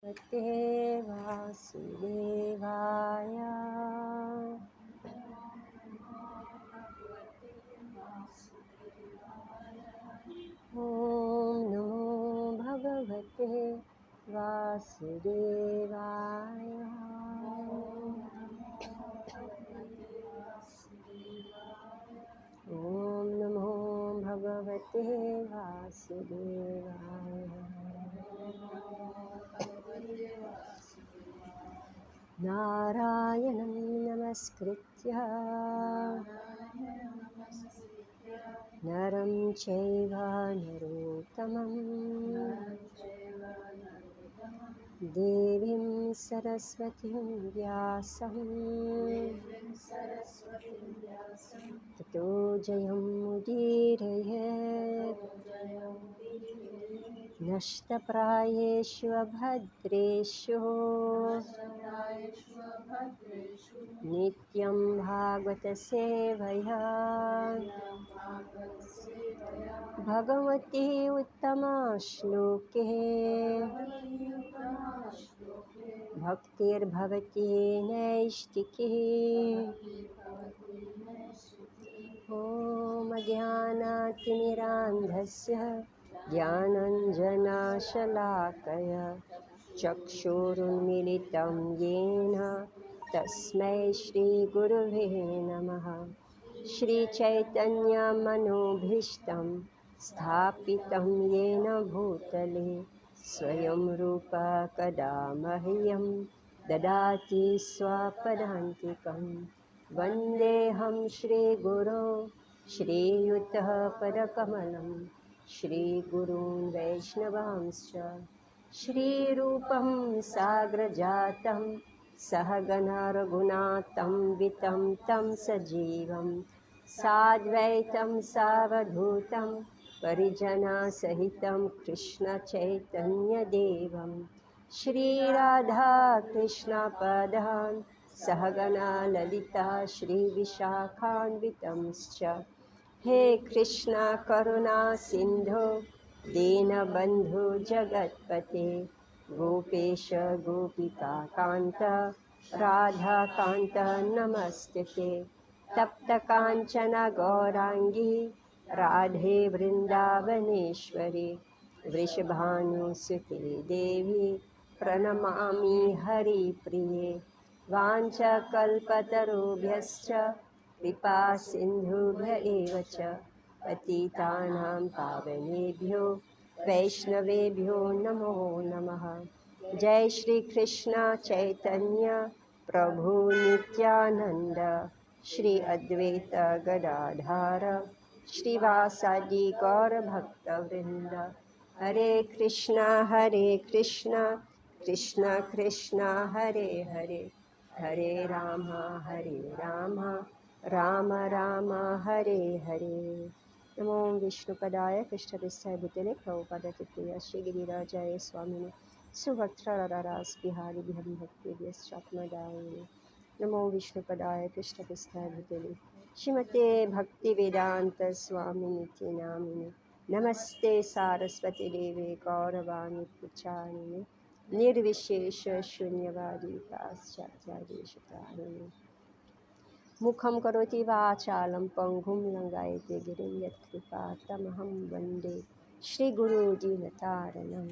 भगवते वासुदेवाय। ॐ नमो भगवते वासुदेवाय। ॐ नमो भगवते वासुदेवाय। नारायणं नमस्कृत्य नरं चैव नरोत्तमं देवीं सरस्वतीं व्यासं ततो जयमुदीरयेत्। नष्टप्रायेषु अभद्रेषु नित्यं भागवतसेवया भगवती उत्तमश्लोके भक्तिर्भवती नैष्टिकी। ॐ अज्ञानातिमिरान्धस्य ज्ञानञ्जनशलाकया चक्षुरुन्मीलितं येन तस्मै श्रीगुरुवे नमः। श्रीचैतन्यमनोभीष्टं स्थापितं येन भूतले स्वयं रूप कदा मह्यं ददाति स्वपदान्तिकं। वन्देऽहं श्रीगुरो श्रीयुतः पदकमलं श्रीगुरून् वैष्णवांश्च श्रीरूपं साग्रजातं सहगणा रघुनाथं वितं तं सजीवं साद्वैतं सावधूतं परिजनसहितं कृष्णचैतन्यदेवं श्रीराधाकृष्णपदान् सहगणा ललिता श्रीविशाखान्वितंश्च। हे कृष्ण करुणा सिन्धो दीनबन्धु जगत्पते गोपेश गोपिकान्त राधाकान्त नमस्ते। तप्तकाञ्चन गौराङ्गी राधे वृन्दावनेश्वरी वृषभानुसुते देवी प्रणमामि हरिप्रिये। वाञ्छकल्पतरुभ्यश्च कृपा सिन्धुभ्य एव च पतितानां पावनेभ्यो वैष्णवेभ्यो नमो नमः। जय श्री कृष्ण चैतन्य प्रभु नित्यानंद श्री अद्वैत गदाधर श्रीवासादि गौर भक्तवृंद। हरे कृष्णा कृष्ण कृष्ण हरे हरे, हरे राम राम राम हरे हरे। नमो विष्णुपदाय कृष्णपृष्ठाय भूतले प्रभुपादकृतये श्रीगिरिराजाय स्वामिने सुभद्ररास बिहारी बिहारी भक्तिवेदांतस्वात्मदायिने। नमो विष्णुपदाय कृष्णपृष्ठाय भूतले श्रीमते भक्तिवेदांत स्वामिनिति नामिने। नमस्ते सारस्वती देवे गौरवाणी प्रचारिणे निर्विशेष शून्यवादी पाश्चात्यादेशतारिणे। मुखं करोति वाचालं पंगुं लंघयते गिरिं यत्कृपातमहं वन्दे श्रीगुरु दीनतारिणं।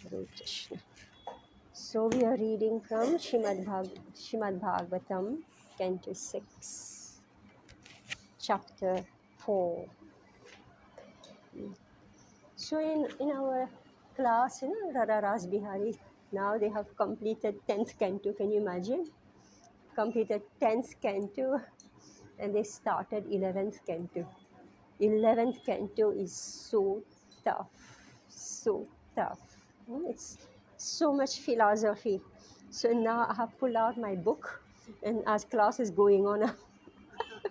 हरे Krishna. So we are reading from Shrimad Bhagavatam, Canto 6, Chapter 4. So in our class, Radha Ras Bihari, now they have completed 10th canto. Can you imagine? Completed 10th canto and they started 11th canto. 11th canto is so tough, so tough. It's so much philosophy. So now I have pulled out my book and as class is going on,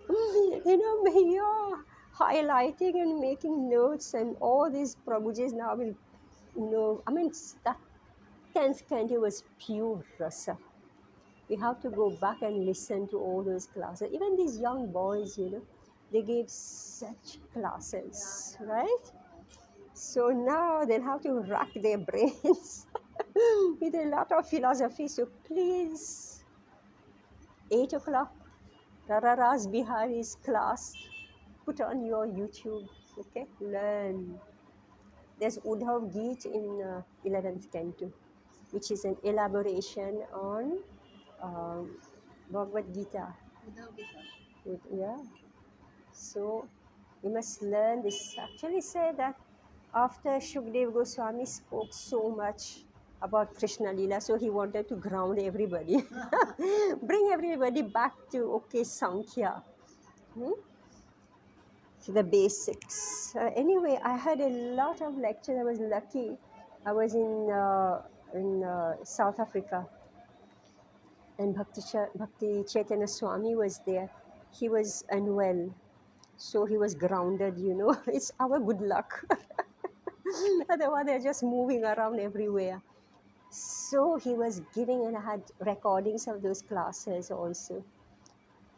we are highlighting and making notes and all these Prabhujis now will, that 10th canto was pure rasa. We have to go back and listen to all those classes. Even these young boys, they gave such classes, right? So now they'll have to rack their brains with a lot of philosophy. So please, 8 o'clock, Rararas Bihari's class, put on your YouTube, okay? Learn. There's Udhav Geet in 11th Canto, which is an elaboration on um, Bhagavad Gita. Yeah. So we must learn this. Actually, say that after Shukdev Goswami spoke so much about Krishna Lila, so he wanted to ground everybody, bring everybody back to okay Sankhya, to the basics. Anyway, I had a lot of lectures. I was lucky. I was in South Africa, and Bhakti Chaitanya Swami was there. He was unwell, so he was grounded. It's our good luck. Otherwise, they're just moving around everywhere. So he was giving, and I had recordings of those classes also.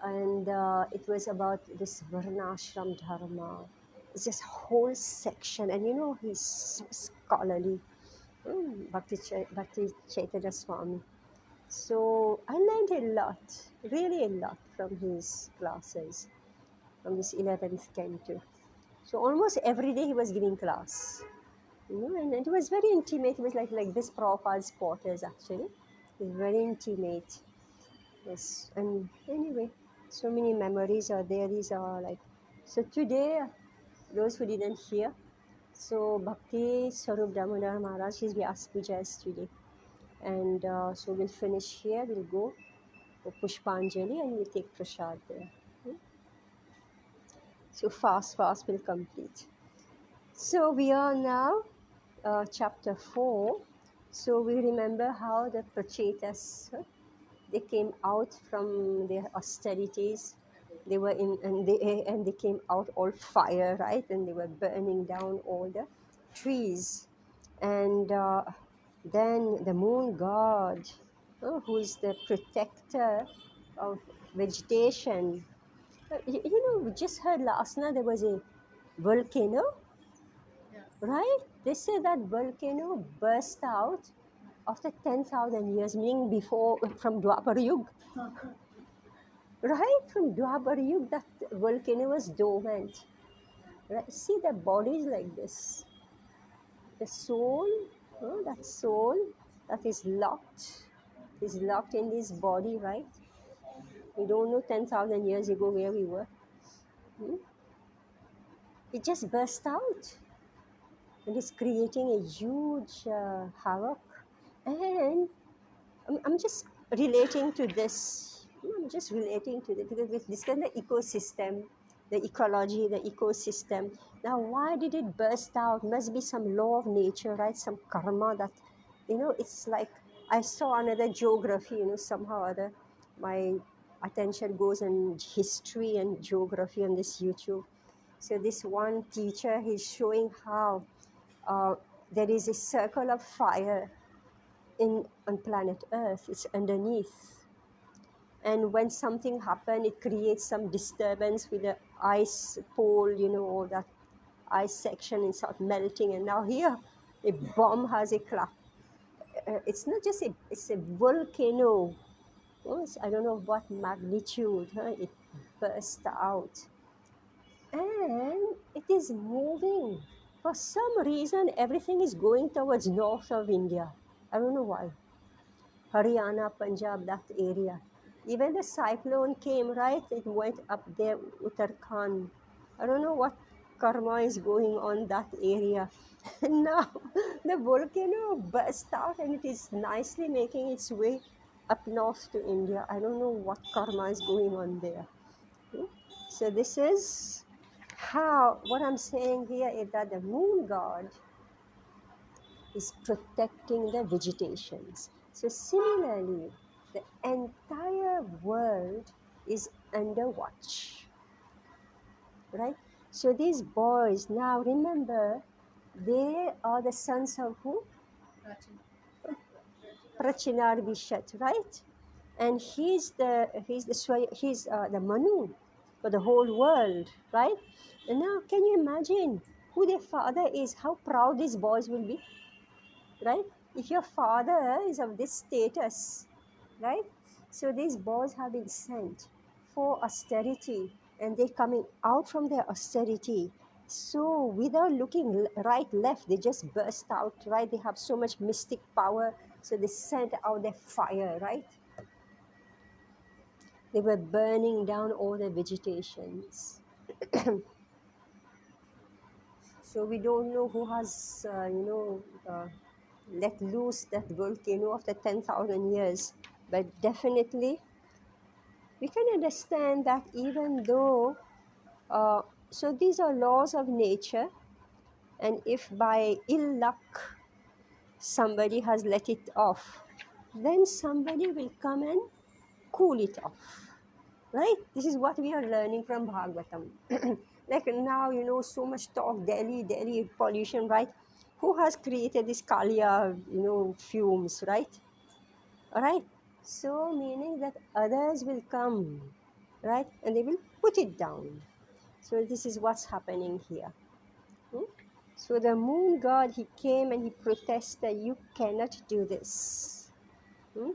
And it was about this Varnashram Dharma. It's just whole section, and he's so scholarly, Bhakti Chaitanya Swami. So I learned a lot, really a lot from his classes, from this 11th canto. So almost every day he was giving class, and it was very intimate. It was like this Prabhupada's quarters actually. It was very intimate. Yes, and anyway, so many memories are there. These are so today, those who didn't hear, so Bhakti Swarup Damodar Maharaj, his Vyas Puja is today. And so we'll finish here, we'll go for Pushpanjali and we'll take Prasad there. So fast we'll complete. So we are now chapter 4. So we remember how the Prachetas, they came out from their austerities. They were and they came out all fire, right? And they were burning down all the trees. And then the moon god, who is the protector of vegetation. We just heard last night there was a volcano, right? They say that volcano burst out after 10,000 years, meaning before, from Dwapar Yuga. Right from Dwapar Yuga, that volcano was dormant. Right? See, the body is like this. The soul, that soul that is locked in this body, right? We don't know 10,000 years ago where we were. It just burst out. And it's creating a huge havoc. And I'm just relating to this. I'm just relating to this because this kind of ecosystem, the ecology, the ecosystem. Now, why did it burst out? Must be some law of nature, right? Some karma that, it's like I saw another geography, somehow or other. My attention goes on history and geography on this YouTube. So this one teacher, he's showing how there is a circle of fire on planet Earth. It's underneath. And when something happens, it creates some disturbance with the ice pole, all that ice section and start melting. And now here, a bomb has a clap. It's not just it's a volcano. I don't know what magnitude. It burst out. And it is moving. For some reason, everything is going towards north of India. I don't know why. Haryana, Punjab, that area. Even the cyclone came, right? It went up there, Uttarakhand. I don't know what karma is going on that area. And now the volcano burst out and it is nicely making its way up north to India. I don't know what karma is going on there. So this is what I'm saying here is that the moon god is protecting the vegetations. So similarly, the entire world is under watch, right? So these boys, now remember, they are the sons of who? Prachinar Vishat, right? And he's the Manu for the whole world, right? And now, can you imagine who their father is? How proud these boys will be, right? if your father is of this status, right? So these boys have been sent for austerity, and they're coming out from their austerity. So without looking right, left, they just burst out, right? They have so much mystic power, so they sent out their fire, right? They were burning down all the vegetations. So we don't know who has, let loose that volcano after 10,000 years. But definitely, we can understand that even though, so these are laws of nature, and if by ill luck somebody has let it off, then somebody will come and cool it off. Right? This is what we are learning from Bhagavatam. Like now, so much talk, Delhi pollution, right? Who has created this Kalia, fumes, right? All right. So meaning that others will come, right? And they will put it down. So this is what's happening here. Hmm? So the moon god, he came and he protested, you cannot do this. Hmm?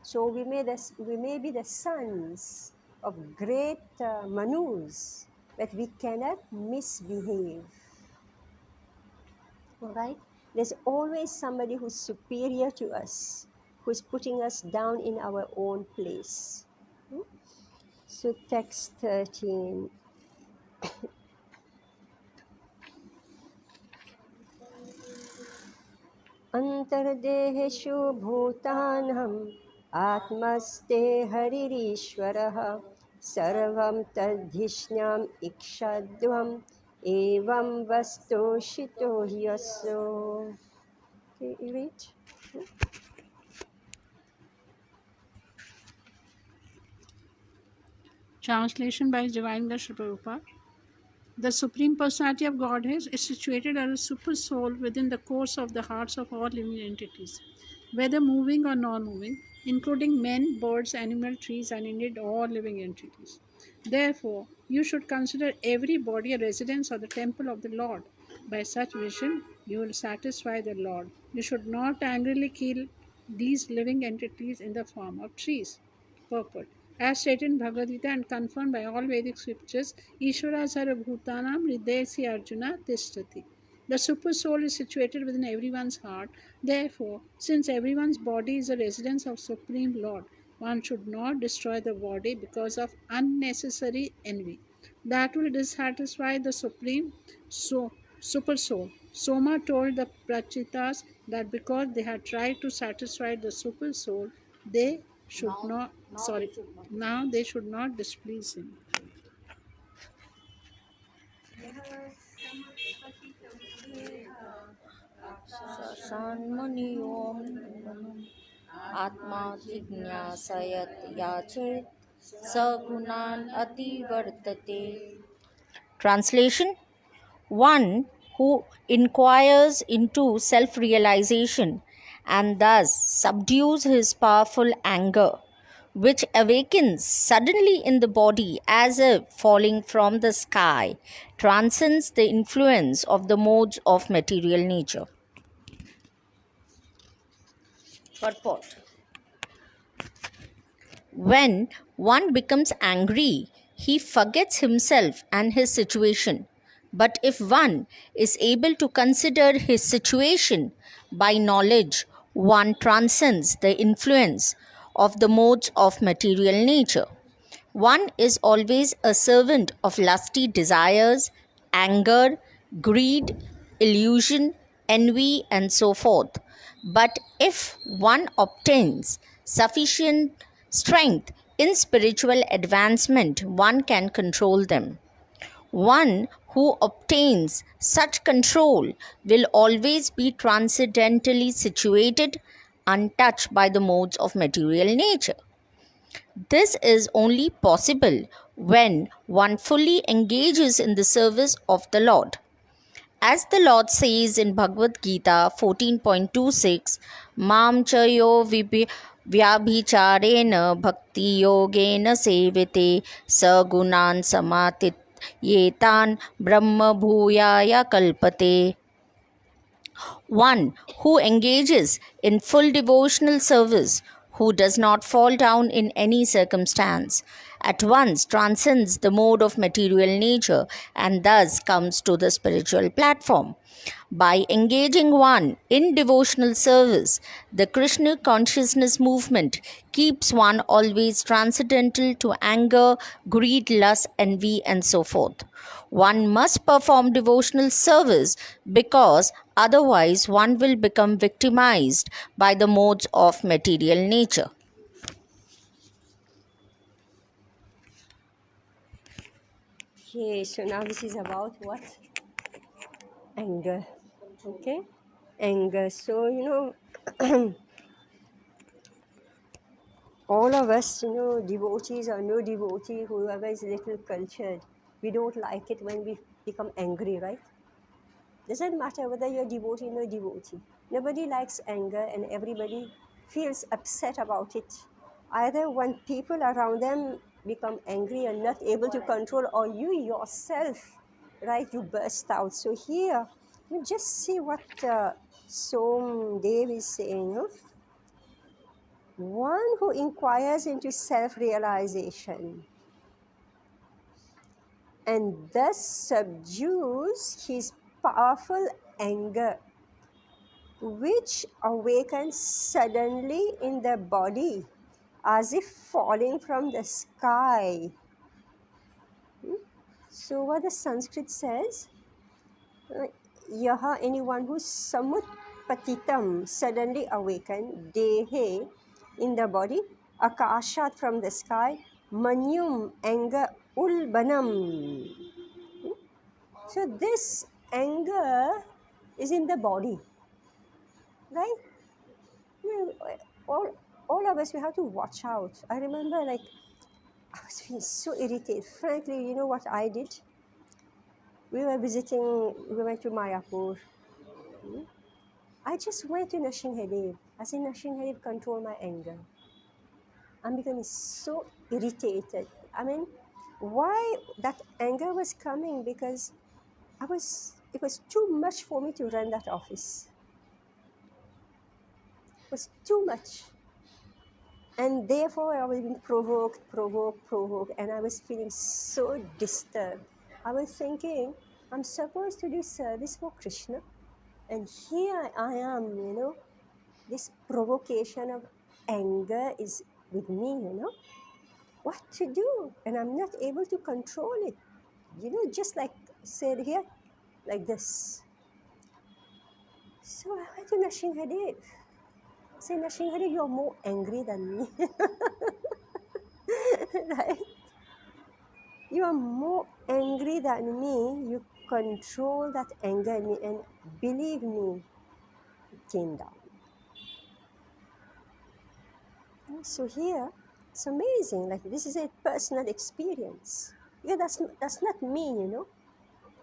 So we may be the sons of great Manus, but we cannot misbehave. All right? There's always somebody who's superior to us, who's putting us down in our own place. Hmm? So text 13. Antardehishu bhutanam atmaste hariríshvarah sarvam tadhishnam ikshadvam evam vastoshito yaso. Okay, you read? Translation by His Divine Grace Prabhupada. The Supreme Personality of Godhead is situated as a super soul within the course of the hearts of all living entities, whether moving or non-moving, including men, birds, animals, trees, and indeed all living entities. Therefore, you should consider every body a residence or the temple of the Lord. By such vision, you will satisfy the Lord. You should not angrily kill these living entities in the form of trees. Purport. As stated in Bhagavad Gita and confirmed by all Vedic scriptures, Ishvara Sarvabhutanam Hridayasi Arjuna Tishtati. The super soul is situated within everyone's heart. Therefore, since everyone's body is a residence of Supreme Lord, one should not destroy the body because of unnecessary envy. That will dissatisfy the Supreme Super Soul. Soma told the Prachitas that because they had tried to satisfy the Super Soul, they should now they should not displease him. सन्मुनियों आत्मा जिज्ञासयत याचेत सगुणान अतिवर्तते. Translation: one who inquires into self-realization and thus subdues his powerful anger, which awakens suddenly in the body as if falling from the sky, transcends the influence of the modes of material nature. Purport: when one becomes angry, he forgets himself and his situation. But if one is able to consider his situation by knowledge, one transcends the influence of the modes of material nature. One is always a servant of lusty desires, anger, greed, illusion, envy, and so forth. But if one obtains sufficient strength in spiritual advancement, one can control them. One who obtains such control will always be transcendentally situated, untouched by the modes of material nature. This is only possible when one fully engages in the service of the Lord. As the Lord says in Bhagavad Gita 14.26, Mam chayo vyabhicharena bhakti yogena sevite sagunan samatit yetan brahma bhuyaya kalpate. One who engages in full devotional service, who does not fall down in any circumstance, at once transcends the mode of material nature and thus comes to the spiritual platform. By engaging one in devotional service, the Krishna consciousness movement keeps one always transcendental to anger, greed, lust, envy, and so forth. One must perform devotional service because otherwise one will become victimized by the modes of material nature. Okay, so now this is about what? Anger. Okay? Anger. So, all of us, devotees or no devotee, whoever is little cultured, we don't like it when we become angry, right? Doesn't matter whether you're devotee or no devotee. Nobody likes anger and everybody feels upset about it. Either when people around them become angry and not able to control, or you yourself, right, you burst out. So here, you just see what Som Dev is saying. No? One who inquires into self-realization and thus subdues his powerful anger, which awakens suddenly in the body as if falling from the sky. So what the Sanskrit says, yaha, anyone who samut patitam, suddenly awakened, dehe, in the body, akashat, from the sky, manyum, anger, ulbanam. So this anger is in the body, right? All, all of us, we have to watch out. I remember, like, I was feeling so irritated. Frankly, you know what I did? We went to Mayapur. I just went to Nashinhadev. I said, Nashinhadev, control my anger. I'm becoming so irritated. I mean, why that anger was coming? Because it was too much for me to run that office. It was too much. And therefore, I was being provoked, and I was feeling so disturbed. I was thinking, I'm supposed to do service for Krishna, and here I am, this provocation of anger is with me, what to do? And I'm not able to control it, just like said here, like this. So I went to Nashinhadev. I said, Nashinhadev, you're more angry than me. Right? You are more angry than me. You control that anger in me, and believe me, it came down. So here, it's amazing. Like, this is a personal experience. Yeah, that's not me,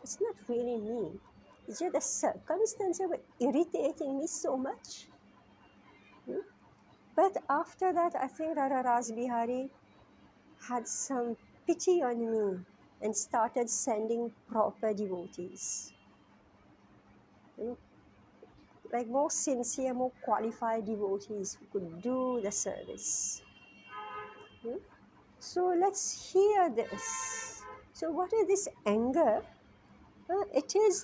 It's not really me. It's just the circumstances were irritating me so much. But after that, I think Rara Ras Bihari had some pity on me and started sending proper devotees. Like more sincere, more qualified devotees who could do the service. So let's hear this. So what is this anger? It is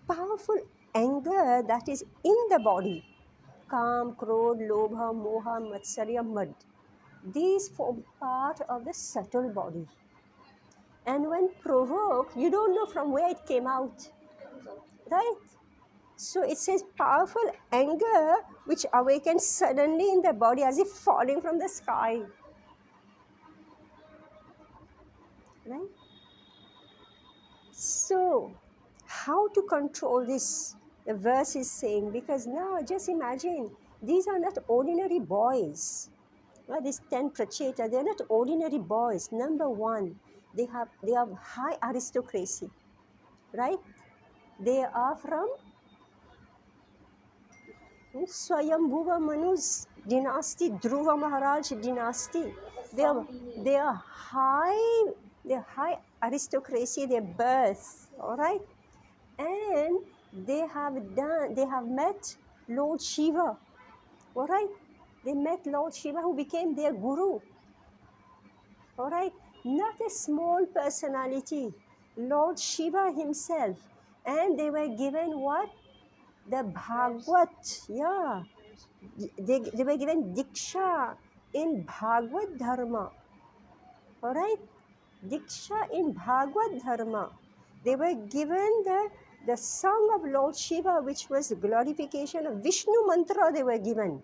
powerful anger that is in the body. Kam, Krodh, Lobha, Moha, Matsarya, Mad. These form part of the subtle body. And when provoked, you don't know from where it came out. Right? So it says powerful anger which awakens suddenly in the body as if falling from the sky. Right? So, how to control this? The verse is saying, because now just imagine, these are not ordinary boys. Well, these 10 pracheta, they're not ordinary boys. Number one, they have high aristocracy, right? They are from Swayambhuva Manu's dynasty, Dhruva Maharaj dynasty. They are high aristocracy, their birth, all right? And they have met Lord Shiva. All right, they met Lord Shiva, who became their guru. All right, not a small personality, Lord Shiva himself, and they were given what? The Bhagavad, yeah. They were given Diksha in Bhagavad Dharma. All right, Diksha in Bhagavad Dharma. They were given the song of Lord Shiva, which was the glorification of Vishnu mantra. They were given.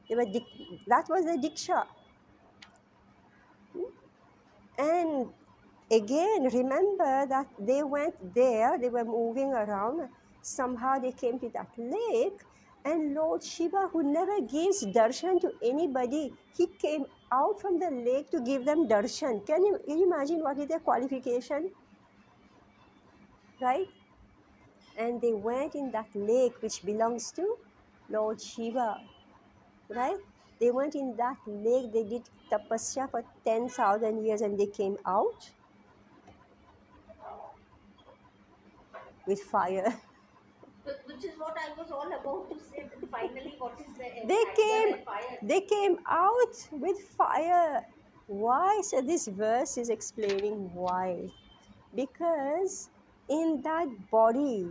That was the Diksha. And again, remember that they went there, they were moving around. Somehow they came to that lake, and Lord Shiva, who never gives darshan to anybody, he came out from the lake to give them darshan. Can you imagine what is their qualification? Right? And they went in that lake which belongs to Lord Shiva. Right? They went in that lake, they did tapasya for 10,000 years, and they came out with fire. Which is what I was all about to say. That finally, what is the they came anger and fire? they came out with fire. Why? So this verse is explaining why. Because in that body,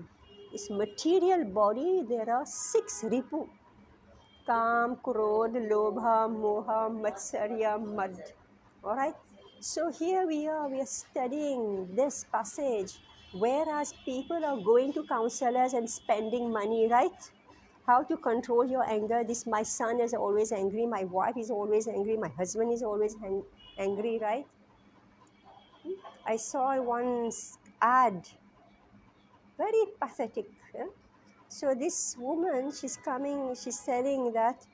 this material body, there are 6 ripu: Kam, Krodh, Lobha, Moha, Matsarya, Mad. All right. So here we are studying this passage, whereas people are going to counselors and spending money, right? How to control your anger. This, my son is always angry, my wife is always angry, my husband is always angry, right? I saw one ad, very pathetic. Yeah? So this woman, she's telling that,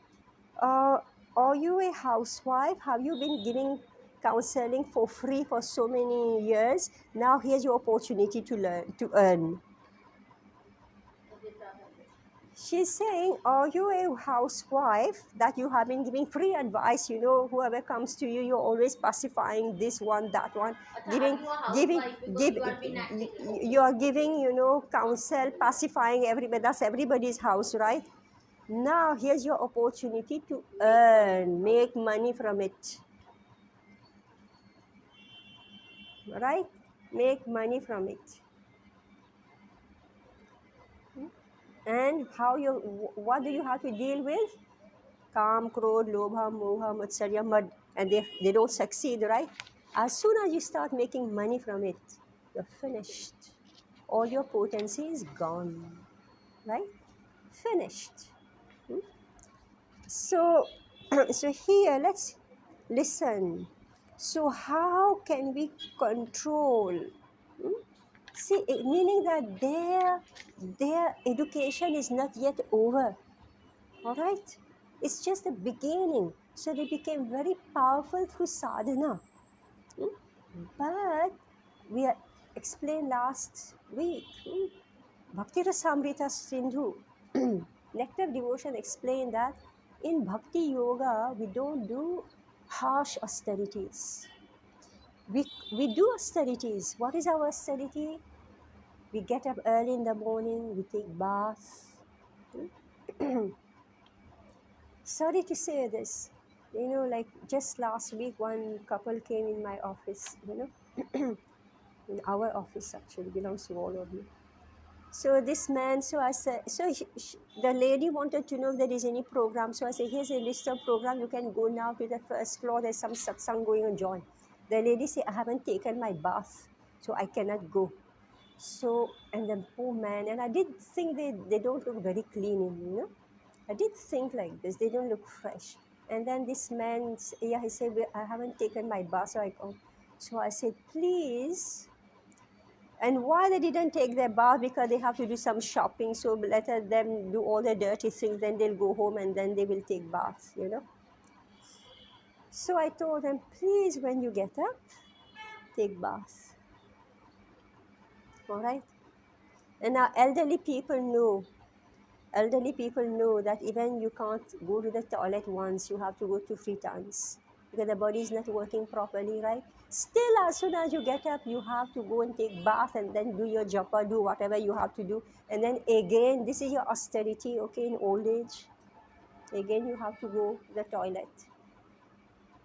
uh, are you a housewife? Have you been giving counseling for free for so many years? Now here's your opportunity to earn. She's saying, are you a housewife that you have been giving free advice? You know, whoever comes to you, you're always pacifying this one, that one, giving, you are giving, counsel, pacifying everybody. That's everybody's house, right? Now here's your opportunity to earn, make money from it, right? Make money from it. And what do you have to deal with? Kam, Krodh, Lobha, Moha, Matsarya, Mad, and they don't succeed, right? As soon as you start making money from it, you're finished. All your potency is gone, right? Finished. So, so here, let's listen. So how can we control? See, meaning that their education is not yet over. All right? It's just the beginning. So they became very powerful through sadhana. But we explained last week, Bhakti Rasamrita Sindhu, Nectar of Devotion explained that in Bhakti Yoga, we don't do harsh austerities. We do austerities. What is our austerity? We get up early in the morning, we take bath. Sorry to say this, like just last week, one couple came in my office, in our office actually, belongs to all of you. So this man, so I said, the lady wanted to know if there is any program. So I said, here's a list of program. You can go now to the first floor. There's some satsang going on, join. The lady said, I haven't taken my bath, so I cannot go. So, and the poor man, and I did think they don't look very clean, I did think like this, they don't look fresh. And then this man, he said, I haven't taken my bath, so I go. So I said, please. And why they didn't take their bath? Because they have to do some shopping. So let them do all the dirty things, then they'll go home and then they will take bath, So I told them, please, when you get up, take bath. All right? And now elderly people know that even you can't go to the toilet once, you have to go 2-3 times. because the body is not working properly, right? Still, as soon as you get up, you have to go and take bath and then do your japa, do whatever you have to do. And then again, this is your austerity, okay, in old age. Again, you have to go to the toilet.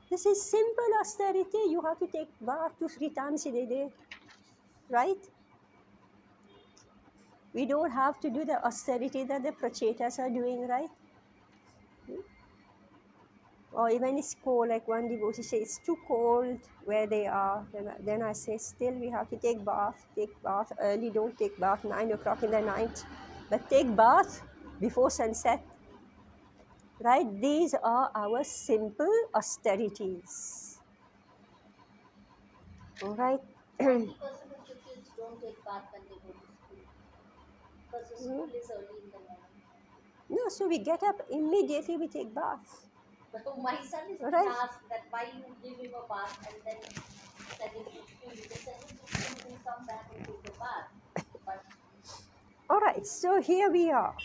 This is simple austerity. You have to take bath 2-3 times in a day, right? We don't have to do the austerity that the prachetas are doing, right? Or even it's cold, like one devotee says, it's too cold where they are. Then I say, still we have to take bath early, don't take bath 9 o'clock in the night, but take bath before sunset, right? These are our simple austerities, all right? 90% of the kids don't take bath when they go to school because the school is early in the morning. No, so we get up immediately, we take bath, So my son is being right? asked that why you give him a bath and then send him to school. You can send him to school and come back and take a bath. But All right, so here we are.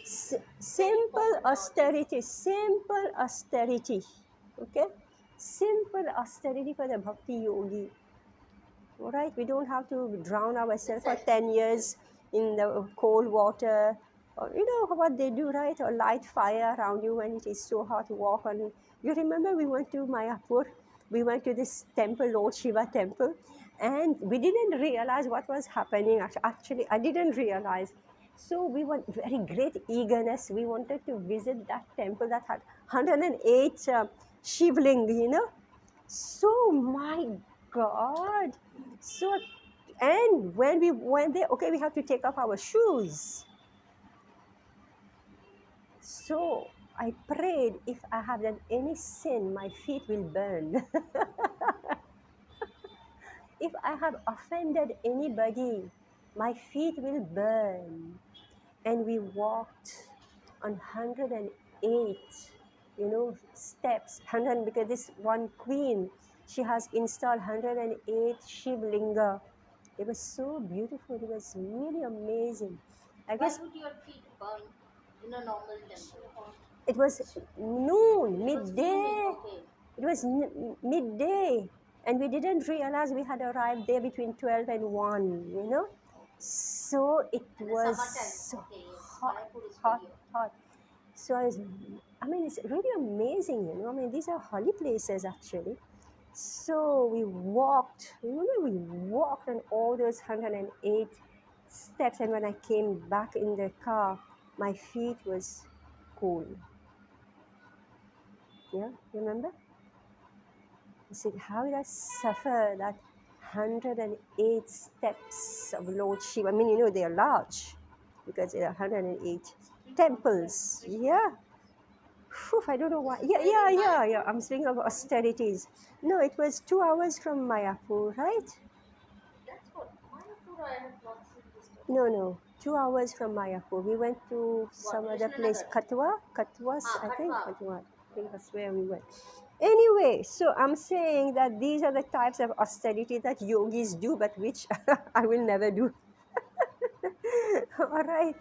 Simple austerity, okay? Simple austerity for the bhakti yogi. All right, we don't have to drown ourselves for 10 years in the cold water. Or, you know what they do, right? Or light fire around you when it is so hot, walk on it. You remember we went to Mayapur, we went to this temple, Lord Shiva temple, and we didn't realize what was happening. Actually, I didn't realize. So we were very great eagerness. We wanted to visit that temple that had 108 Shivling, you know. So my God. So, and when we went there, okay, we have to take off our shoes. So I prayed, if I have done any sin, my feet will burn. If I have offended anybody, my feet will burn. And we walked on 108, steps. 100, because this one queen, she has installed 108 Shivlinga. It was so beautiful. It was really amazing. I why guess would your feet burn in a normal temple? it was noon, It was midday. fuming, okay. It was midday, and we didn't realize we had arrived there between 12 and 1, you know. So it And the was summertime, so okay, yes. hot, Mayapur is hot, very hot. hot. So I mean, it's really amazing, you know. I mean, these are holy places actually. So we walked, remember, we walked on all those 108 steps, and when I came back in the car, my feet was cold. Yeah, remember? I said, how did I suffer that 108 steps of Lord Shiva? I mean, you know, they are large because there are 108 temples. Yeah. Whew, I don't know why. Yeah. I'm speaking of austerities. No, it was 2 hours from Mayapur, right? That's what. Mayapur, I have not seen this temple. No. 2 hours from Mayapur. We went to some other place, Krishnanagar? Katwa, I think Katwa. Katwa. I think that's where we went. Anyway, so I'm saying that these are the types of austerity that yogis do, but which I will never do. All right.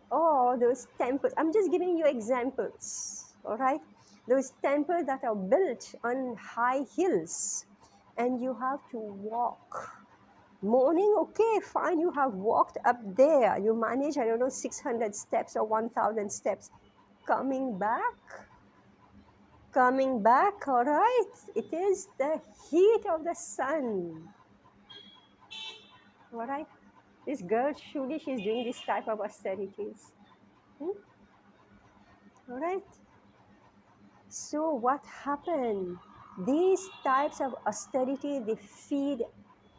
Or those temples. I'm just giving you examples. All right. Those temples that are built on high hills, and you have to walk. Morning, okay, fine, you have walked up there. You manage, I don't know, 600 steps or 1,000 steps. Coming back, all right, it is the heat of the sun. All right, this girl, surely she's doing this type of austerities. All right, so what happened? These types of austerity, they feed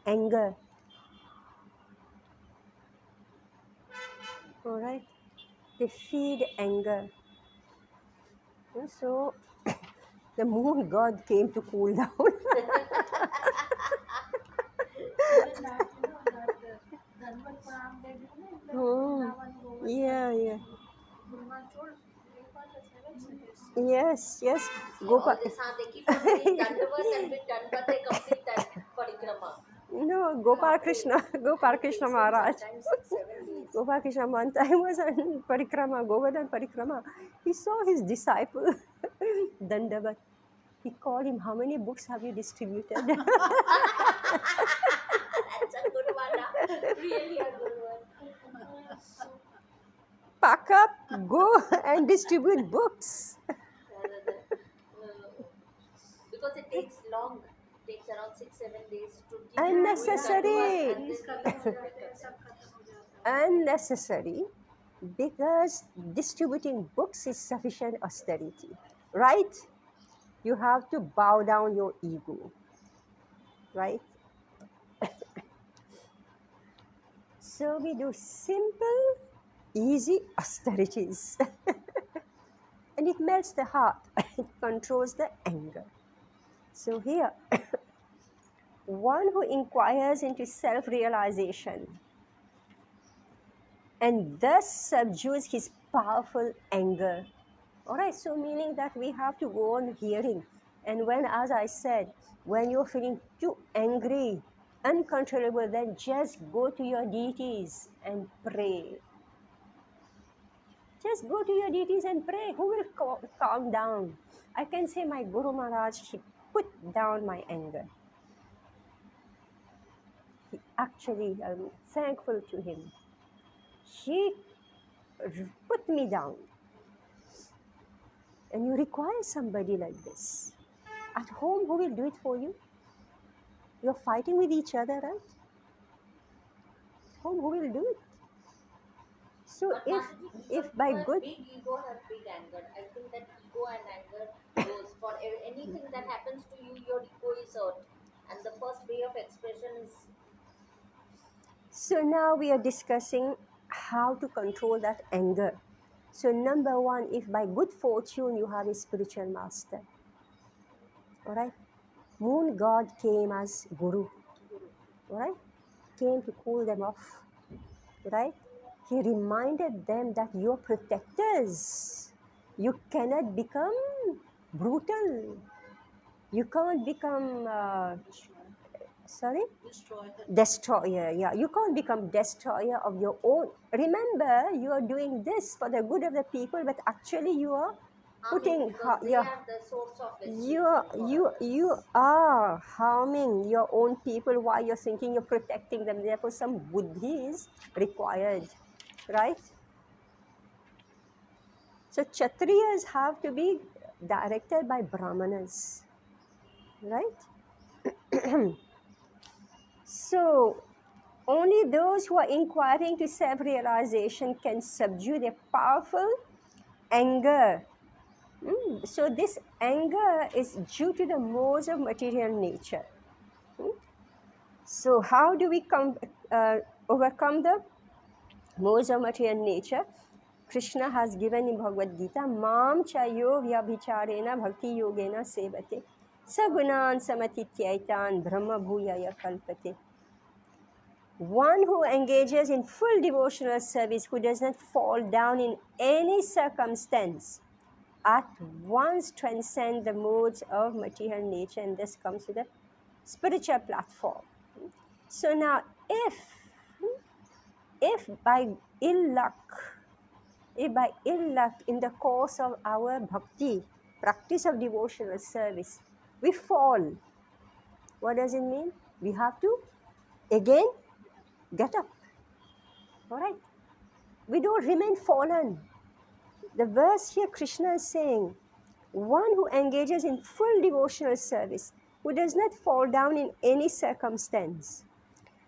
anger. All right, they feed anger. So the moon god came to cool down. Yeah. Yes. All this, they keep on doing Dandavat, and with Dandavat they complete that parikrama. No, Gopal Krishna Maharaj. Sometimes 6-7 days. Gopal Krishna one time was on parikrama, Govardhan parikrama. He saw his disciple Dandavat. He called him, how many books have you distributed? That's a good one. Really a good one. Pack up, go and distribute books. Because it takes long. It takes around 6-7 days to keep Unnecessary. and then Unnecessary, because distributing books is sufficient austerity, right? You have to bow down your ego, right? So we do simple, easy austerities. And it melts the heart, it controls the anger. So here, one who inquires into self realization and thus subdues his powerful anger. All right, so meaning that we have to go on hearing. And when, as I said, when you're feeling too angry, uncontrollable, then just go to your deities and pray. Just go to your deities and pray. Who will calm down? I can say my Guru Maharaj, he put down my anger. He actually, I'm thankful to him. He put me down. And you require somebody like this. At home, who will do it for you? You're fighting with each other, right? At home, who will do it? So But if by good, big ego has big anger. I think that ego and anger goes for anything that happens to you, your ego is hurt. And the first way of expression is so now we are discussing how to control that anger. So number one, if by good fortune you have a spiritual master, all right? Moon god came as Guru, all right? Came to cool them off, right? He reminded them that you're protectors. You cannot become brutal. You can't become, destroyer. Yeah, you can't become destroyer of your own. Remember, you are doing this for the good of the people, but actually you are putting, they are the source of you are harming your own people while you're thinking you're protecting them. Therefore, some buddhi is required, right? So Kshatriyas have to be directed by Brahmanas, right? So only those who are inquiring to self-realization can subdue their powerful anger. So this anger is due to the modes of material nature. So how do we overcome the modes of material nature? Krishna has given in Bhagavad Gita, Mam chayo vyabhicharena bhakti yogena sevate sagunan samatityaitan brahma bhuyaya kalpate. One who engages in full devotional service, who does not fall down in any circumstance, at once transcend the modes of material nature and thus comes to the spiritual platform. So now, if by ill luck in the course of our bhakti, practice of devotional service, we fall, what does it mean? We have to again get up. All right? We don't remain fallen. The verse here, Krishna is saying, one who engages in full devotional service, who does not fall down in any circumstance,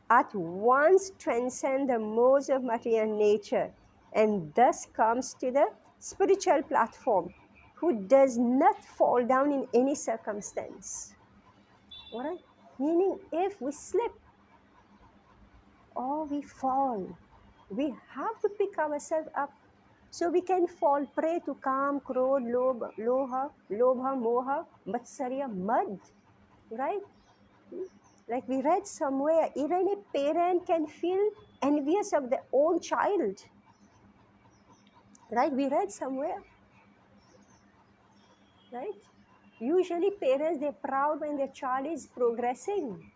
at once transcend the modes of material nature and thus comes to the spiritual platform, who does not fall down in any circumstance. All right? Meaning, if we slip or we fall, we have to pick ourselves up. So we can fall prey to Kam, Krodh, Lobha, Moha, Matsarya, Mad, right? Like we read somewhere, even a parent can feel envious of their own child, right? We read somewhere, right? Usually parents, they're proud when their child is progressing.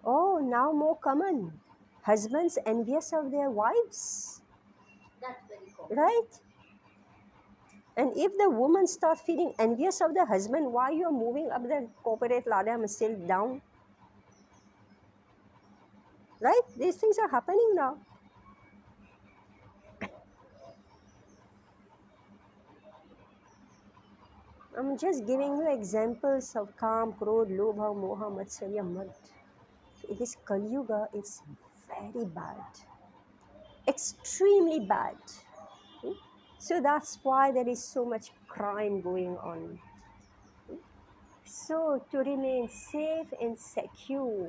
Oh, now more common. Husbands envious of their wives. That's very common. Right? And if the woman starts feeling envious of the husband, why you're moving up the corporate ladder and still down? Right? These things are happening now. I'm just giving you examples of Kam, Krodh, Lobha, Moha, Matsarya, Mad. It is Kali Yuga, it's very bad, extremely bad. Hmm? So that's why there is so much crime going on. So to remain safe and secure,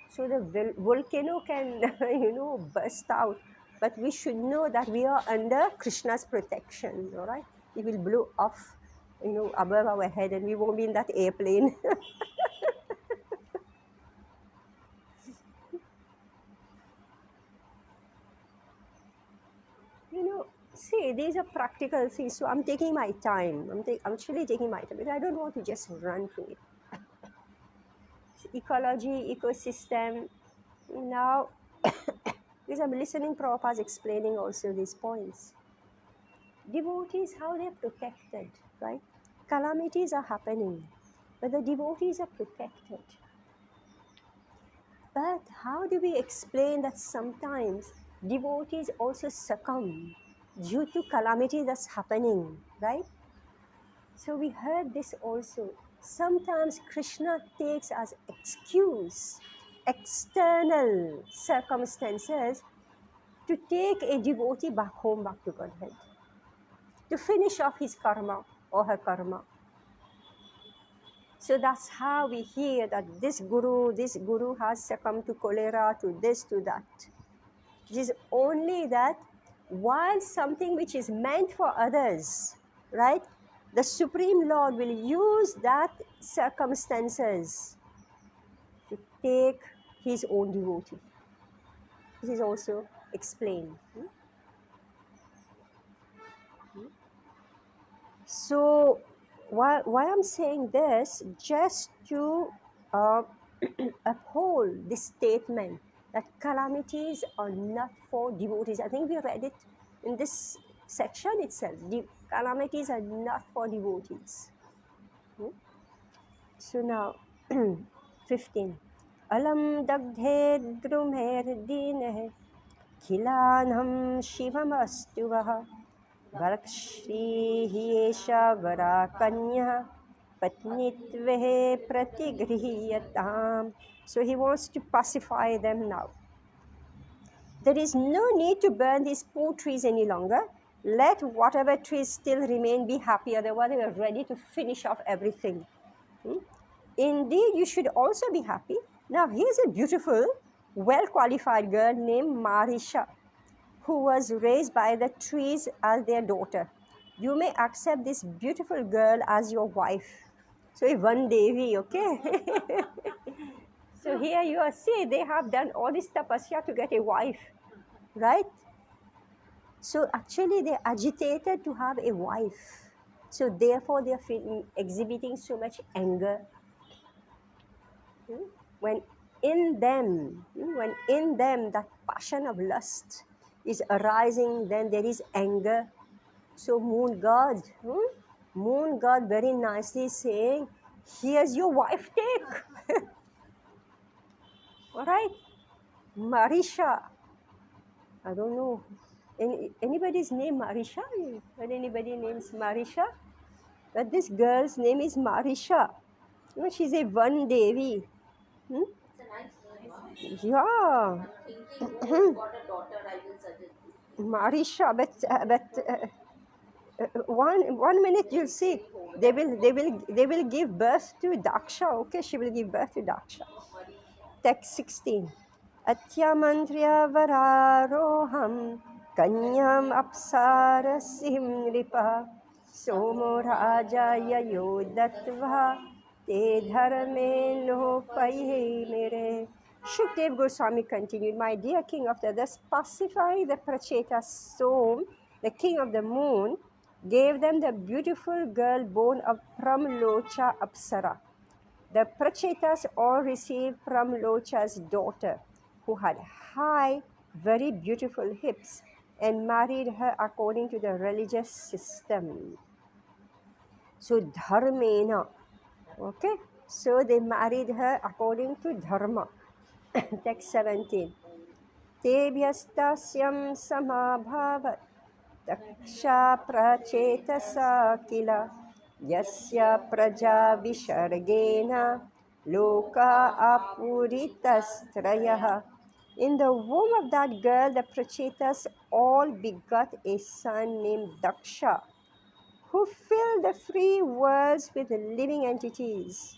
so the volcano can, burst out. But we should know that we are under Krishna's protection, all right? It will blow off, above our head and we won't be in that airplane. See, these are practical things. So I'm taking my time. I'm actually taking my time because I don't want to just run through it. Ecology, ecosystem. Now, because I'm listening, Prabhupada's explaining also these points. Devotees, how they're protected, right? Calamities are happening, but the devotees are protected. But how do we explain that sometimes devotees also succumb due to calamity that's happening, right? So we heard this also. Sometimes Krishna takes as excuse external circumstances to take a devotee back home, back to Godhead, to finish off his karma or her karma. So that's how we hear that this guru has succumbed to cholera, to this, to that. It is only that while something which is meant for others, right, the Supreme Lord will use that circumstances to take his own devotee. This is also explained. So why I'm saying this, just to uh, uphold this statement that calamities are not for devotees. I think we read it in this section itself. Calamities are not for devotees. So now, 15. Alam dagdhe drumher dineh khilanam shivamastuvah Varkshrihi esha varakanya patnitvehe pratigrihiyatam. So he wants to pacify them now. There is no need to burn these poor trees any longer. Let whatever trees still remain be happy, otherwise we are ready to finish off everything. Indeed, you should also be happy. Now, here's a beautiful, well-qualified girl named Marisha, who was raised by the trees as their daughter. You may accept this beautiful girl as your wife. So, one Devi, okay? So here you are, see, they have done all this tapasya to get a wife, right? So actually they're agitated to have a wife. So therefore they're exhibiting so much anger. When in them that passion of lust is arising, then there is anger. So moon god very nicely saying, here's your wife, take. All right, Marisha. I don't know. Anybody's name Marisha? Heard anybody names Marisha? But this girl's name is Marisha. She's a one Devi. Hmm? Yeah. Marisha, but one minute you'll see they will give birth to Daksha. Okay, she will give birth to Daksha. Text 16. Atyamantria vararoham kanyam apsarasim nripa somo raja yayodatva te dharme no paye mere. Shukdev Goswami continued, my dear king, after thus pacifying the Pracheta Som, the king of the moon, gave them the beautiful girl born of Pramlocha Apsara. The Prachetas all received Pramlocha's daughter, who had high, very beautiful hips, and married her according to the religious system. So dharmena, okay? So they married her according to dharma. Text 17. Tebhyastasyam samabhavat daksha prachetasa kila yasya praja vishargena loka apuritastrayah. In the womb of that girl, the Prachetas all begot a son named Daksha, who filled the three worlds with living entities.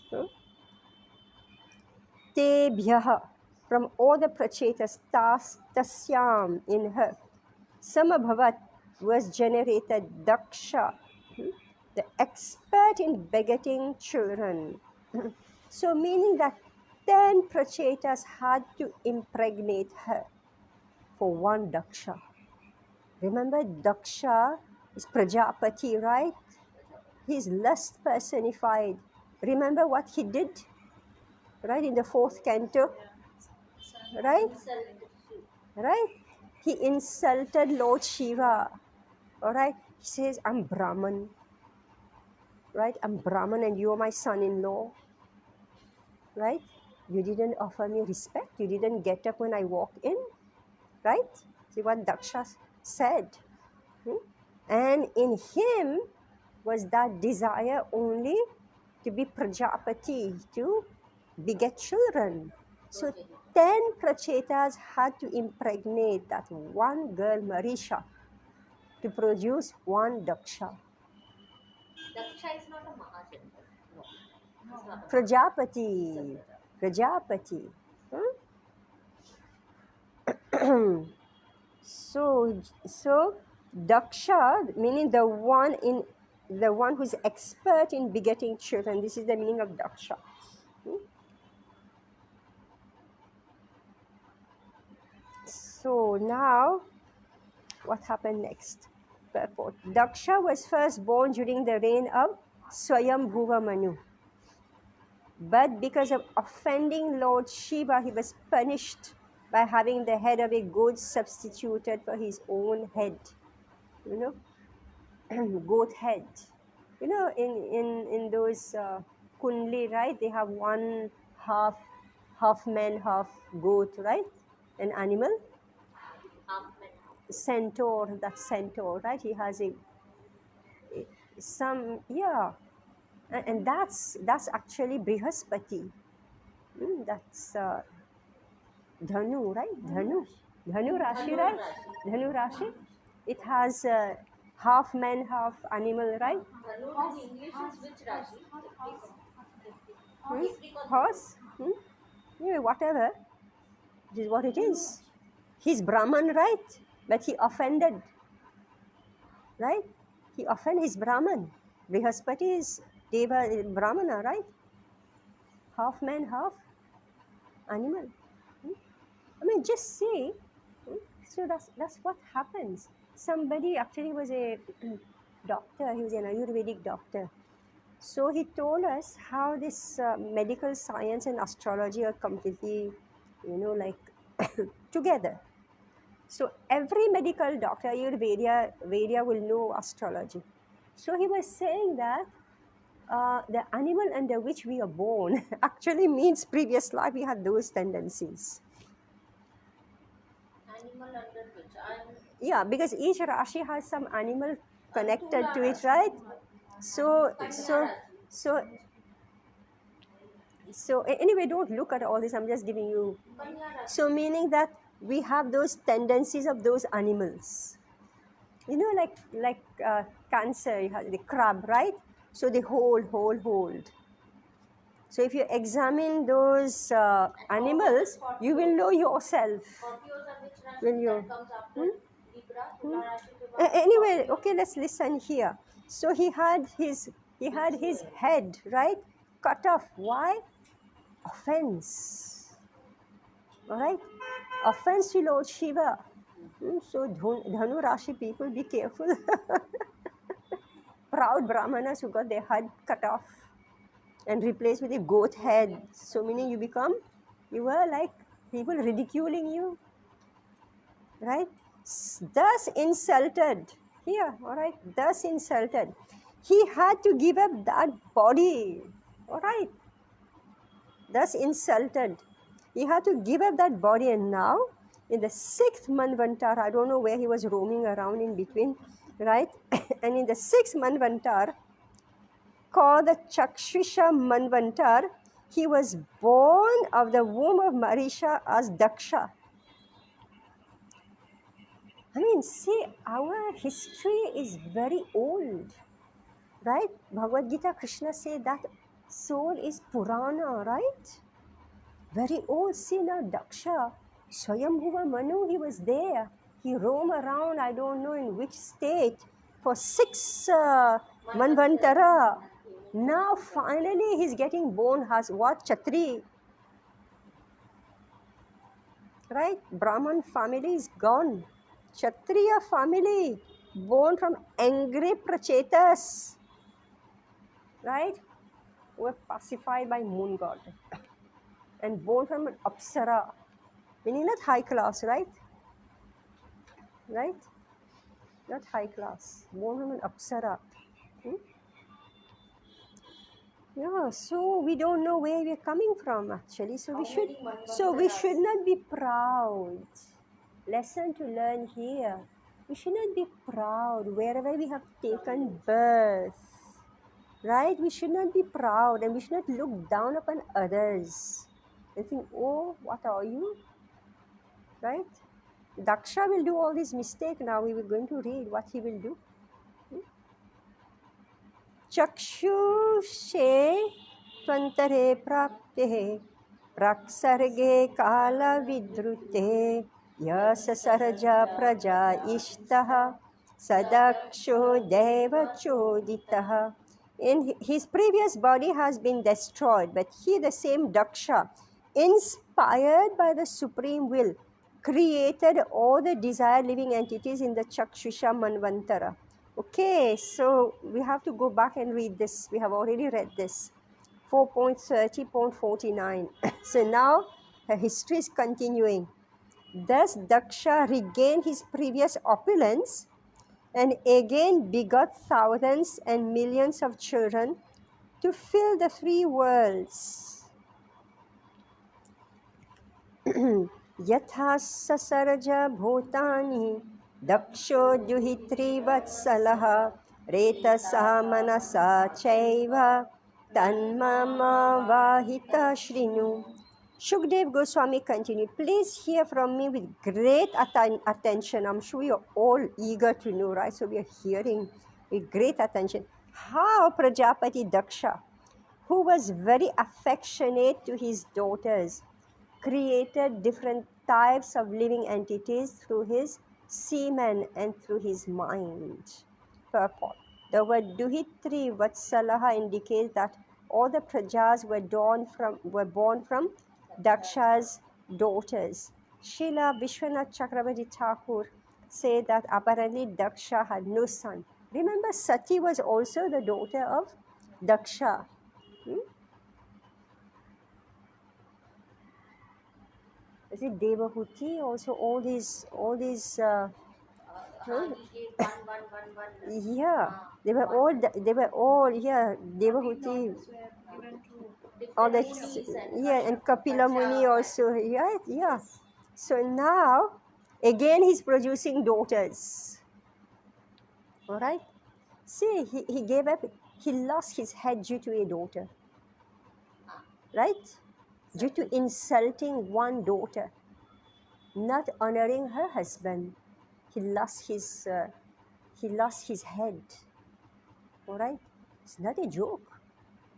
Tebhyaha, from all the Prachetas, tasyam, in her. Samabhavat was generated Daksha, the expert in begetting children. So meaning that 10 Prachetas had to impregnate her for one Daksha. Remember, Daksha is Prajapati, right? He's lust personified. Remember what he did, right, in the fourth canto, right? Right? He insulted Lord Shiva. All right? He says, I'm Brahman, right? I'm Brahman and you're my son-in-law, right? You didn't offer me respect. You didn't get up when I walked in, right? See what Daksha said. And in him was that desire only to be Prajapati, to beget children. So 10 Prachetas had to impregnate that one girl, Marisha, to produce one Daksha. Daksha is not a Mahajan. No. It's not a Prajapati. Prajapati. So Daksha, meaning the one who's expert in begetting children. This is the meaning of Daksha. So now, what happened next? Purport. Daksha was first born during the reign of Swayambhuva Manu. But because of offending Lord Shiva, he was punished by having the head of a goat substituted for his own head. You know, goat head. You know, in those kundli, right? They have one half man, half goat, right? An animal. half man. Centaur, that centaur, right? He has some, yeah, and that's actually Brihaspati. That's Dhanu, right? Dhanu Rashi, right? Dhanu Rashi. It has half man, half animal, right? Dhanu in English is which Rashi? Horse. Yeah, whatever. This is what it is. He's Brahman, right? But he offended, right? He offended his Brahman. Brihaspati is Deva Brahmana, right? Half man, half animal. I mean, just see. So that's what happens. Somebody actually was a doctor. He was an Ayurvedic doctor. So he told us how this medical science and astrology are completely, like together. So every medical doctor, Ayurveda will know astrology. So he was saying that the animal under which we are born actually means previous life we had those tendencies. Animal under which? Yeah, because each Rashi has some animal connected to it, right? So anyway, don't look at all this. I'm just giving you. So meaning that we have those tendencies of those animals. You know, like cancer, you have the crab, right? So they hold. So if you examine those animals, you will know yourself. Will you? Anyway, okay, let's listen here. So he had his head, right, cut off. Why? Offense. All right, offense to Lord Shiva. So Dhanu Rashi people, be careful. Proud Brahmanas who got their head cut off and replaced with a goat head. So meaning you were like people ridiculing you, right? thus insulted, here, all right, thus insulted, he had to give up that body, all right, thus insulted, he had to give up that body. And now, in the 6th Manvantar, I don't know where he was roaming around in between, right? And in the 6th Manvantar, called the Chakshusha Manvantar, he was born of the womb of Marisha as Daksha. I mean, see, our history is very old, right? Bhagavad Gita, Krishna said that soul is Purana, right? Very old. See now, Daksha, Swayambhuva Manu, he was there. He roamed around, I don't know in which state, for 6 Manvantara. Now finally he's getting born as what? Chatri. Right? Brahman family is gone. Kshatriya family, born from angry prachetas. Right? Were pacified by moon god. And born from an apsara. Meaning not high class, right? Right? Not high class. Born from an apsara. Hmm? Yeah, so we don't know where we're coming from actually. So we should not be proud. Lesson to learn here. We should not be proud wherever we have taken birth. Right? We should not be proud and we should not look down upon others and think, oh, what are you? Right? Daksha will do all these mistakes now. We were going to read what he will do. चक्षुषे त्वन्तरे प्राप्ते प्राक्सर्गे कालविद्रुते यससर्जा प्रजा इष्टः सदक्षो देवचोदितः. In his previous body has been destroyed, but he, the same Daksha, inspired by the supreme will, created all the desired living entities in the Chakshusha Manvantara. Okay, so we have to go back and read this. We have already read this. 4.30.49. So now her history is continuing. Thus Daksha regained his previous opulence and again begot thousands and millions of children to fill the 3 worlds. Yatha sasarja bhutani Daksho duhitri vatsalaha retasa manasa chaiva tanmama vahita shrinu. Shukdev Goswami continued, please hear from me with great attention. I'm sure you're all eager to know, right? So we are hearing with great attention how Prajapati Daksha, who was very affectionate to his daughters, created different types of living entities through his semen and through his mind. Purport. The word Duhitri Vatsalaha indicates that all the prajas were born from Daksha's daughters. Srila Vishwanath Chakravarti Thakur said that apparently Daksha had no son. Remember, Sati was also the daughter of Daksha. Is it Devahuti? Also, all these. Yeah, they were all. Yeah, Devahuti. All that. Yeah, and Kapila Muni also. Yeah. So now, again, he's producing daughters. All right. See, he gave up. He lost his head due to a daughter. Right? Due to insulting one daughter, not honoring her husband, he lost his head. All right, it's not a joke.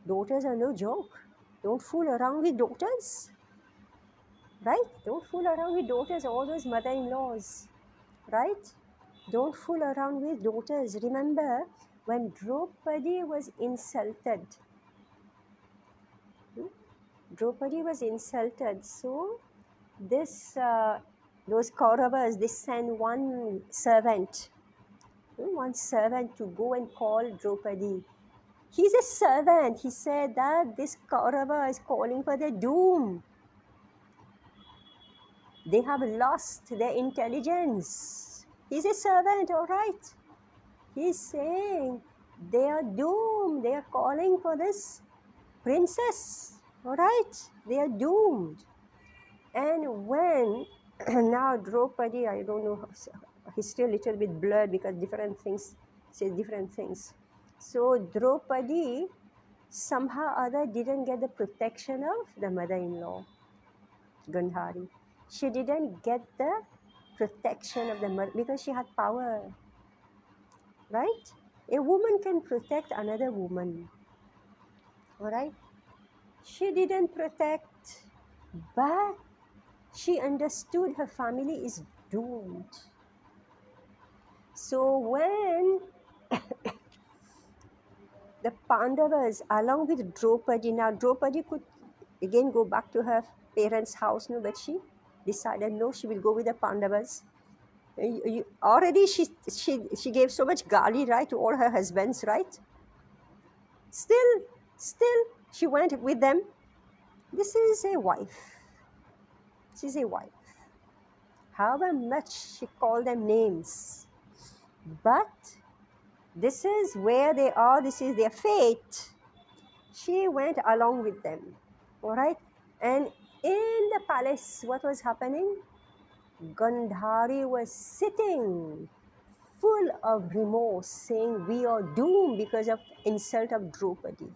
Daughters are no joke. Don't fool around with daughters. Right? Don't fool around with daughters. All those mother-in-laws. Right? Don't fool around with daughters. Remember when Draupadi was insulted. Draupadi was insulted, so those Kauravas, they sent one servant to go and call Draupadi. He's a servant. He said that this Kaurava is calling for their doom. They have lost their intelligence. He's a servant, all right. He's saying they are doomed. They are calling for this princess, all right. They are doomed. And when now Draupadi, I don't know, history a little bit blurred because different things say different things. So Draupadi somehow or other didn't get the protection of the mother-in-law, Gandhari. She didn't get the protection of the mother because she had power, right? A woman can protect another woman, all right? She didn't protect, but she understood her family is doomed. So when the Pandavas, along with Draupadi, now Draupadi could again go back to her parents' house, no, but she decided no, she will go with the Pandavas. Already she gave so much gali, right, to all her husbands, right? Still, she went with them. This is a wife. She's a wife. However much she called them names, but this is where they are, this is their fate. She went along with them, all right? And in the palace, what was happening? Gandhari was sitting full of remorse, saying, we are doomed because of insult of Draupadi.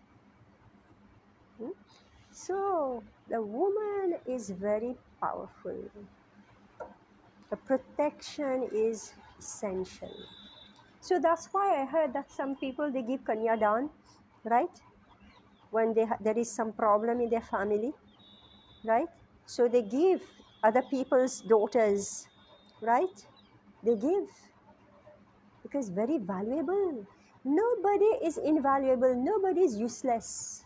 So the woman is very powerful. The protection is essential. So that's why I heard that some people, they give Kanyadan, right? When there is some problem in their family, right? So they give other people's daughters, right? They give because very valuable. Nobody is invaluable. Nobody is useless.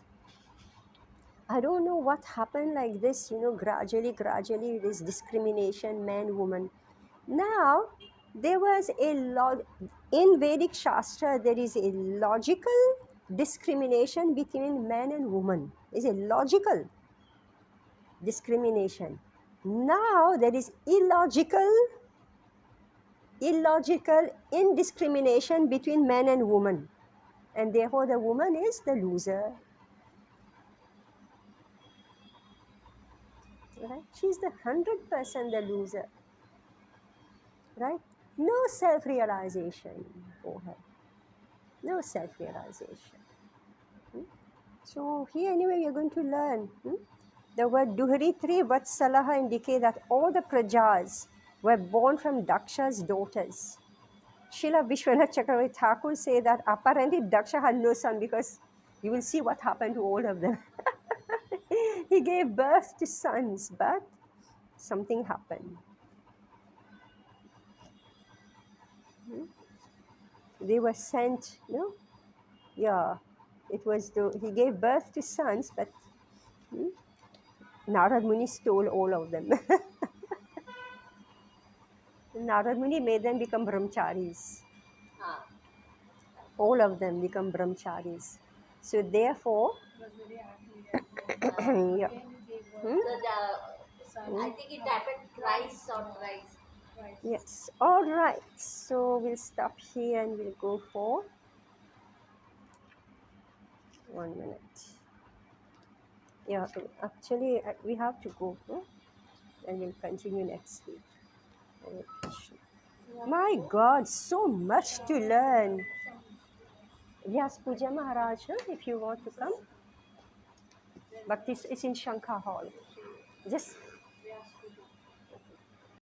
I don't know what happened like this, gradually, this discrimination, man, woman. Now, there was in Vedic Shastra, there is a logical discrimination between man and woman. It's a logical discrimination. Now, there is illogical indiscrimination between man and woman. And therefore, the woman is the loser. Right? She's the 100% the loser. Right? No self-realization for her. No self-realization. So here anyway we are going to learn. The word Duhritri Vatsalaha indicate that all the prajas were born from Daksha's daughters. Srila Vishwanath Chakravarti Thakur say that apparently Daksha had no son because you will see what happened to all of them. He gave birth to sons, but something happened. They were sent, yeah, he gave birth to sons, but Narad Muni stole all of them. Narad Muni made them become brahmacharis. All of them become brahmacharis. So therefore, yeah. I think it happened twice or thrice. Yes. All right. So we'll stop here and we'll go for 1 minute. Yeah. Actually, we have to go, and we'll continue next week. My God, so much to learn. Yes, Puja Maharaj, if you want to come. But it's in Shankha Hall. Just